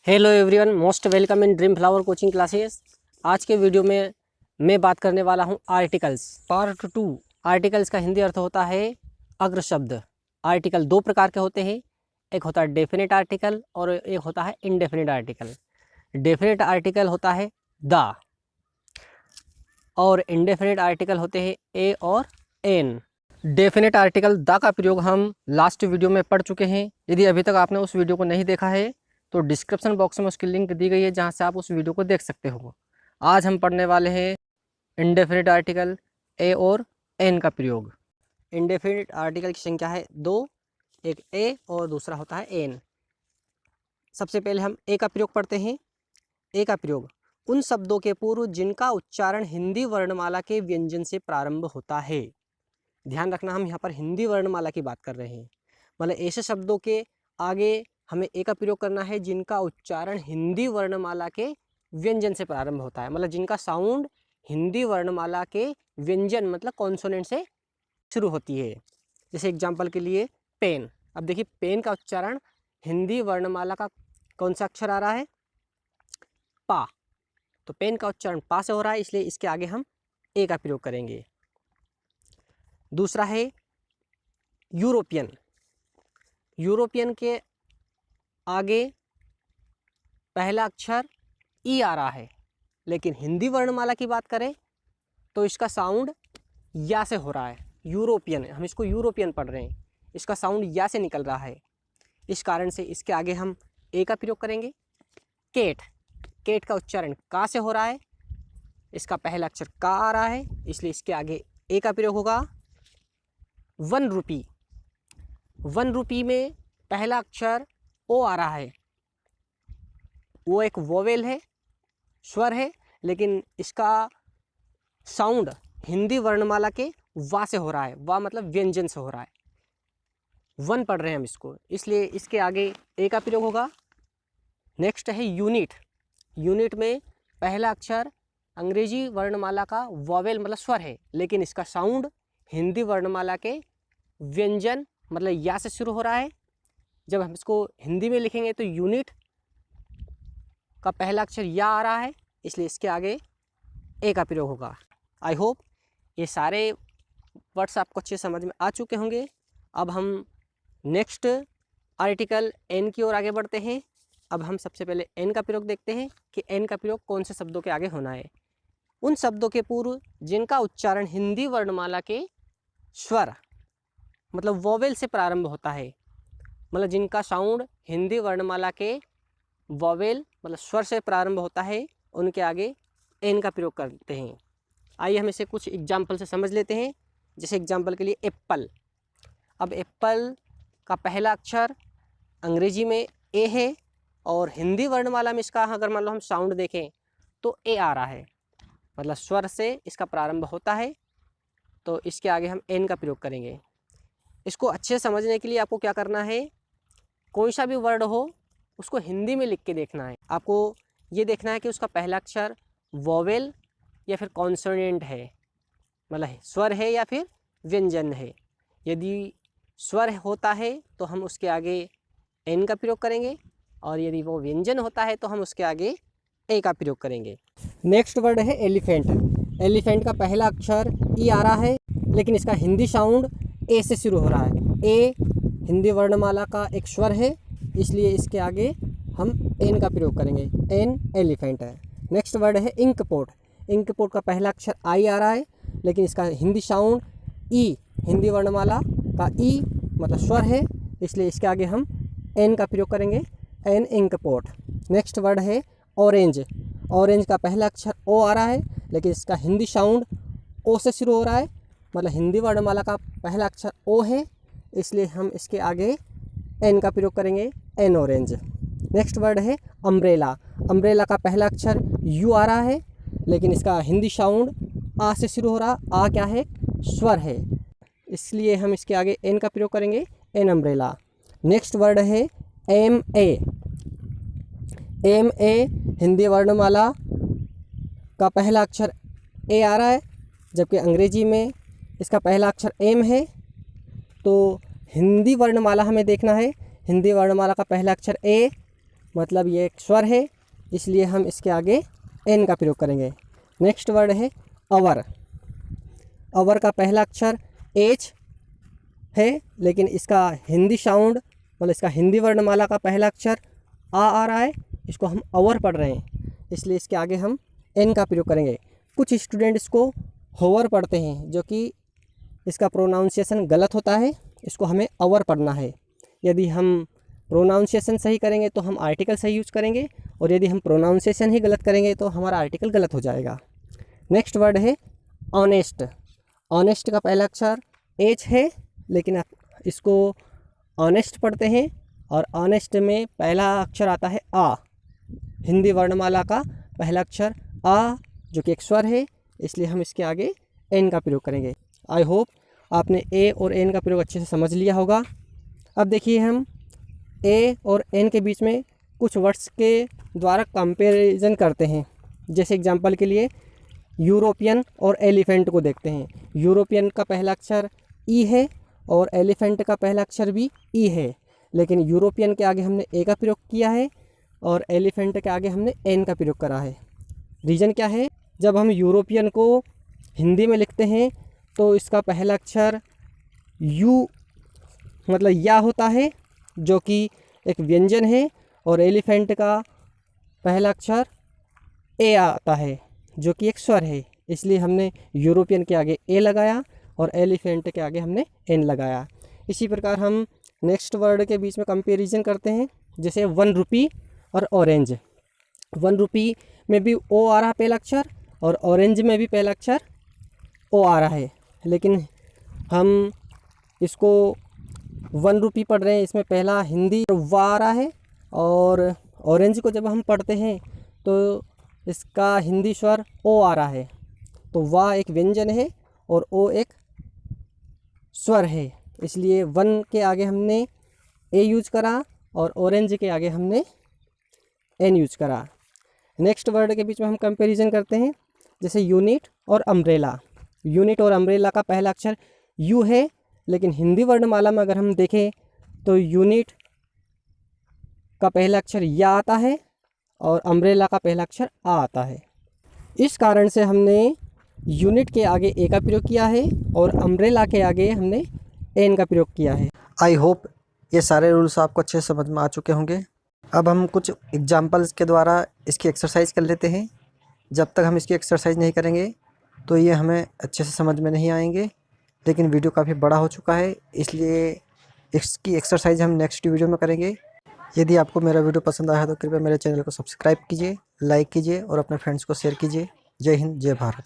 Hello everyone, most welcome in dream flower coaching classes. आज के video में मैं बात करने वाला हूं आर्टिकल्स पार्ट 2। आर्टिकल्स का हिंदी अर्थ होता है अग्र शब्द। आर्टिकल दो प्रकार के होते हैं, एक होता है डेफिनेट आर्टिकल और एक होता है इनडेफिनेट आर्टिकल। डेफिनेट आर्टिकल होता है द और इनडेफिनेट आर्टिकल होते हैं ए और एन। डेफिनेट आर्टिकल द का प्रयोग हम लास्ट वीडियो में पढ़ चुके हैं। यदि अभी तक आपने उस वीडियो को नहीं देखा है तो डिस्क्रिप्शन बॉक्स में उसकी लिंक दी गई है, जहां से आप उस वीडियो को देख सकते हो। आज हम पढ़ने वाले हैं इंडेफिनिट आर्टिकल ए और एन का प्रयोग। इंडेफिनिट आर्टिकल की संख्या है दो, एक ए और दूसरा होता है एन। सबसे पहले हम ए का प्रयोग पढ़ते हैं। ए का प्रयोग उन शब्दों के पूर्व जिनका उच्चारण हिंदी वर्णमाला के व्यंजन से प्रारंभ होता है। ध्यान रखना, हम यहाँ पर हिंदी वर्णमाला की बात कर रहे हैं, मतलब ऐसे शब्दों के आगे हमें ए का प्रयोग करना है जिनका उच्चारण हिंदी वर्णमाला के व्यंजन से प्रारंभ होता है, मतलब जिनका साउंड हिंदी वर्णमाला के व्यंजन मतलब कॉन्सोनेंट से शुरू होती है। जैसे एग्जांपल के लिए पेन। अब देखिए, पेन का उच्चारण हिंदी वर्णमाला का कौन सा अक्षर आ रहा है? पा। तो पेन का उच्चारण पा से हो रहा है, इसलिए इसके आगे हम ए का प्रयोग करेंगे। दूसरा है यूरोपियन। यूरोपियन के आगे पहला अक्षर ई आ रहा है, लेकिन हिंदी वर्णमाला की बात करें तो इसका साउंड या से हो रहा है। यूरोपियन, हम इसको यूरोपियन पढ़ रहे हैं, इसका साउंड या से निकल रहा है। इस कारण से इसके आगे हम ए का प्रयोग करेंगे। केट। केट का उच्चारण का से हो रहा है, इसका पहला अक्षर का आ रहा है, इसलिए इसके आगे ए का प्रयोग होगा। One rupee. वन रुपी में पहला अक्षर ओ आ रहा है, वो एक वोवेल है, स्वर है, लेकिन इसका साउंड हिंदी वर्णमाला के वा से हो रहा है। वा मतलब व्यंजन से हो रहा है, वन पढ़ रहे हैं हम इसको, इसलिए इसके आगे ए का प्रयोग होगा। नेक्स्ट है यूनिट। यूनिट में पहला अक्षर अंग्रेजी वर्णमाला का वोवेल मतलब स्वर है, लेकिन इसका साउंड हिंदी वर्णमाला के व्यंजन मतलब या से शुरू हो रहा है। जब हम इसको हिंदी में लिखेंगे तो यूनिट का पहला अक्षर या आ रहा है, इसलिए इसके आगे ए का प्रयोग होगा। आई होप ये सारे वर्ड्स आपको अच्छे समझ में आ चुके होंगे। अब हम नेक्स्ट आर्टिकल एन की ओर आगे बढ़ते हैं। अब हम सबसे पहले एन का प्रयोग देखते हैं कि एन का प्रयोग कौन से शब्दों के आगे होना है। उन शब्दों के पूर्व जिनका उच्चारण हिंदी वर्णमाला के स्वर मतलब वोवेल से प्रारंभ होता है, मतलब जिनका साउंड हिंदी वर्णमाला के वोवेल मतलब स्वर से प्रारंभ होता है, उनके आगे एन का प्रयोग करते हैं। आइए हम इसे कुछ एग्जाम्पल से समझ लेते हैं। जैसे एग्जाम्पल के लिए एप्पल। अब एप्पल का पहला अक्षर अंग्रेजी में ए है और हिंदी वर्णमाला में इसका अगर मान लो हम साउंड देखें तो ए आ रहा है, मतलब स्वर से इसका प्रारंभ होता है, तो इसके आगे हम एन का प्रयोग करेंगे। इसको अच्छे समझने के लिए आपको क्या करना है, कोई सा भी वर्ड हो उसको हिंदी में लिख के देखना है। आपको ये देखना है कि उसका पहला अक्षर वोवेल या फिर कॉन्सोनेंट है, मतलब स्वर है या फिर व्यंजन है। यदि स्वर होता है तो हम उसके आगे एन का प्रयोग करेंगे, और यदि वो व्यंजन होता है तो हम उसके आगे ए का प्रयोग करेंगे। नेक्स्ट वर्ड है एलिफेंट। एलिफेंट का पहला अक्षर ई आ रहा है, लेकिन इसका हिंदी साउंड ए से शुरू हो रहा है। ए हिंदी वर्णमाला का एक स्वर है, इसलिए इसके आगे हम एन का प्रयोग करेंगे। एन एलिफेंट है। नेक्स्ट वर्ड है इंकपोट। इंकपोट का पहला अक्षर आई आ रहा है, लेकिन इसका हिंदी साउंड ई हिंदी वर्णमाला का ई मतलब स्वर है, इसलिए इसके आगे हम एन का प्रयोग करेंगे। एन इंकपोट। नेक्स्ट वर्ड है ऑरेंज। ऑरेंज का पहला अक्षर ओ आ रहा है, लेकिन इसका हिंदी साउंड ओ से शुरू हो रहा है, मतलब हिंदी वर्णमाला का पहला अक्षर ओ है, इसलिए हम इसके आगे एन का प्रयोग करेंगे। N orange. नेक्स्ट वर्ड है अम्ब्रेला। अम्ब्रेला का पहला अक्षर यू आ रहा है, लेकिन इसका हिंदी साउंड आ से शुरू हो रहा। आ क्या है? स्वर है, इसलिए हम इसके आगे एन का प्रयोग करेंगे। An umbrella. नेक्स्ट वर्ड है M A. M A Hindi वर्णमाला का पहला अक्षर ए आ रहा है, जबकि अंग्रेजी में इसका पहला अक्षर एम है। तो हिंदी वर्णमाला हमें देखना है, हिंदी वर्णमाला का पहला अक्षर ए मतलब ये एक स्वर है, इसलिए हम इसके आगे एन का प्रयोग करेंगे। नेक्स्ट वर्ड है अवर। अवर का पहला अक्षर एच है, लेकिन इसका हिंदी साउंड मतलब इसका हिंदी वर्णमाला का पहला अक्षर आ रहा है, इसको हम अवर पढ़ रहे हैं, इसलिए इसके आगे हम एन का प्रयोग करेंगे। कुछ स्टूडेंट इसको होवर पढ़ते हैं, जो कि इसका प्रोनाउंसिएशन गलत होता है, इसको हमें अवर पढ़ना है। यदि हम प्रोनाउंसिएशन सही करेंगे तो हम आर्टिकल सही यूज करेंगे, और यदि हम प्रोनाउंसिएशन ही गलत करेंगे तो हमारा आर्टिकल गलत हो जाएगा। नेक्स्ट वर्ड है ऑनेस्ट। ऑनेस्ट का पहला अक्षर एच है, लेकिन आप इसको ऑनेस्ट पढ़ते हैं, और ऑनेस्ट में पहला अक्षर आता है आ। हिंदी वर्णमाला का पहला अक्षर आ, जो कि एक स्वर है, इसलिए हम इसके आगे एन का प्रयोग करेंगे। आई होप आपने ए और एन का प्रयोग अच्छे से समझ लिया होगा। अब देखिए हम ए और एन के बीच में कुछ वर्ड्स के द्वारा कंपैरिजन करते हैं। जैसे एग्जांपल के लिए यूरोपियन और एलिफेंट को देखते हैं। यूरोपियन का पहला अक्षर ई है और एलिफेंट का पहला अक्षर भी ई है, लेकिन यूरोपियन के आगे हमने ए का प्रयोग किया है और एलिफेंट के आगे हमने एन का प्रयोग करा है। रीज़न क्या है? जब हम यूरोपियन को हिंदी में लिखते हैं तो इसका पहला अक्षर यू मतलब या होता है, जो कि एक व्यंजन है, और एलिफेंट का पहला अक्षर ए आता है, जो कि एक स्वर है, इसलिए हमने यूरोपियन के आगे ए लगाया और एलिफेंट के आगे हमने एन लगाया। इसी प्रकार हम नेक्स्ट वर्ड के बीच में कंपैरिजन करते हैं, जैसे 1 रुपी और ऑरेंज। 1 रुपी में भी ओ आ रहा पहला अक्षर, और ऑरेंज में भी पहला अक्षर ओ आ रहा है, लेकिन हम इसको 1 रुपी पढ़ रहे हैं, इसमें पहला हिंदी वा आ रहा है, और ऑरेंज को जब हम पढ़ते हैं तो इसका हिंदी स्वर ओ आ रहा है। तो वा एक व्यंजन है और ओ एक स्वर है, इसलिए 1 के आगे हमने ए यूज करा और ऑरेंज के आगे हमने एन यूज करा। नेक्स्ट वर्ड के बीच में हम कंपैरिजन करते हैं, जैसे यूनिट और अम्ब्रेला। यूनिट और अम्ब्रेला का पहला अक्षर यू है, लेकिन हिंदी वर्णमाला में अगर हम देखें तो यूनिट का पहला अक्षर या आता है और अम्ब्रेला का पहला अक्षर आ आता है। इस कारण से हमने यूनिट के आगे ए का प्रयोग किया है और अम्ब्रेला के आगे हमने एन का प्रयोग किया है। आई होप ये सारे रूल्स आपको अच्छे से समझ में आ चुके होंगे। अब हम कुछ एग्जाम्पल्स के द्वारा इसकी एक्सरसाइज कर लेते हैं। जब तक हम इसकी एक्सरसाइज नहीं करेंगे तो ये हमें अच्छे से समझ में नहीं आएंगे, लेकिन वीडियो काफ़ी बड़ा हो चुका है, इसलिए इसकी एक्सरसाइज हम नेक्स्ट वीडियो में करेंगे। यदि आपको मेरा वीडियो पसंद आया तो कृपया मेरे चैनल को सब्सक्राइब कीजिए, लाइक कीजिए और अपने फ्रेंड्स को शेयर कीजिए। जय हिंद, जय भारत।